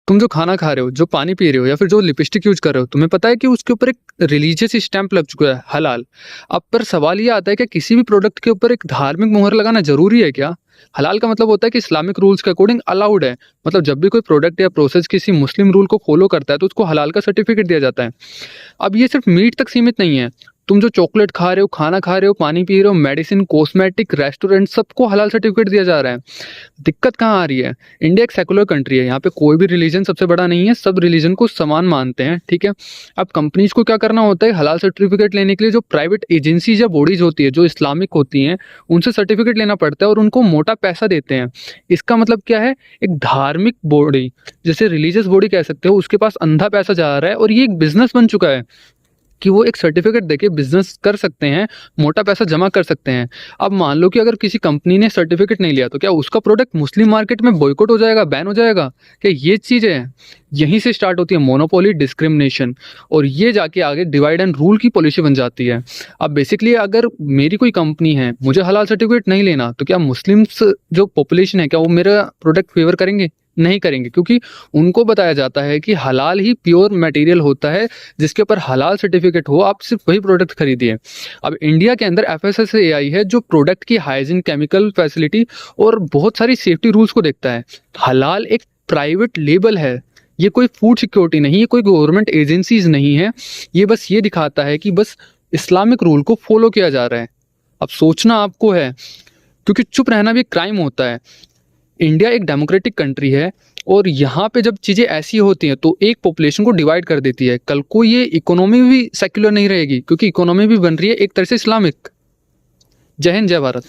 तुम जो खाना खा रहे हो, जो पानी पी रहे हो या फिर जो लिपस्टिक यूज़ कर रहे हो, तुम्हें पता है कि उसके ऊपर एक रिलीजियस स्टैम्प लग चुका है, हलाल। अब पर सवाल ये आता है कि किसी भी प्रोडक्ट के ऊपर एक धार्मिक मुहर लगाना ज़रूरी है क्या? हलाल का मतलब होता है कि इस्लामिक रूल्स के अकॉर्डिंग अलाउड है। मतलब जब भी कोई प्रोडक्ट या प्रोसेस किसी मुस्लिम रूल को फॉलो करता है, तो उसको हलाल का सर्टिफिकेट दिया जाता है। अब ये सिर्फ मीट तक सीमित नहीं है। तुम जो चॉकलेट खा रहे हो, खाना खा रहे हो, पानी पी रहे हो, मेडिसिन, कॉस्मेटिक, रेस्टोरेंट, सबको हलाल सर्टिफिकेट दिया जा रहा है। दिक्कत कहाँ आ रही है? इंडिया एक सेकुलर कंट्री है, यहाँ पे कोई भी रिलीजन सबसे बड़ा नहीं है, सब रिलीजन को समान मानते हैं, ठीक है? अब कंपनीज को क्या करना होता है, हलाल सर्टिफिकेट लेने के लिए जो प्राइवेट एजेंसीज या बॉडीज होती है, जो इस्लामिक होती हैं, उनसे सर्टिफिकेट लेना पड़ता है और उनको मोटा पैसा देते हैं। इसका मतलब क्या है? एक धार्मिक बॉडी, जैसे रिलीजियस बॉडी कह सकते हो, उसके पास अंधा पैसा जा रहा है और ये एक बिजनेस बन चुका है कि वो एक सर्टिफिकेट देके बिजनेस कर सकते हैं, मोटा पैसा जमा कर सकते हैं। अब मान लो कि अगर किसी कंपनी ने सर्टिफिकेट नहीं लिया, तो क्या उसका प्रोडक्ट मुस्लिम मार्केट में बॉयकॉट हो जाएगा, बैन हो जाएगा? क्या ये चीज़ें हैं? यहीं से स्टार्ट होती है मोनोपोली, डिस्क्रिमिनेशन, और ये जाके आगे डिवाइड एंड रूल की पॉलिसी बन जाती है। अब बेसिकली अगर मेरी कोई कंपनी है, मुझे हलाल सर्टिफिकेट नहीं लेना, तो क्या मुस्लिम्स जो पॉपुलेशन है, क्या वो मेरा प्रोडक्ट फेवर करेंगे? नहीं करेंगे, क्योंकि उनको बताया जाता है कि हलाल ही प्योर मटेरियल होता है, जिसके ऊपर हलाल सर्टिफिकेट हो, आप सिर्फ वही प्रोडक्ट खरीदिए। अब इंडिया के अंदर एफएसएसएआई है, जो प्रोडक्ट की हाइजीन, केमिकल फैसिलिटी और बहुत सारी सेफ्टी रूल्स को देखता है। हलाल एक प्राइवेट लेबल है, ये कोई फूड सिक्योरिटी नहीं है, कोई गवर्नमेंट एजेंसीज नहीं है। ये बस ये दिखाता है कि बस इस्लामिक रूल को फॉलो किया जा रहा है। अब सोचना आपको है, क्योंकि चुप रहना भी क्राइम होता है। इंडिया एक डेमोक्रेटिक कंट्री है और यहाँ पे जब चीज़ें ऐसी होती हैं, तो एक पॉपुलेशन को डिवाइड कर देती है। कल को ये इकोनॉमी भी सेक्युलर नहीं रहेगी, क्योंकि इकोनॉमी भी बन रही है एक तरह से इस्लामिक। जय हिंद, जय भारत।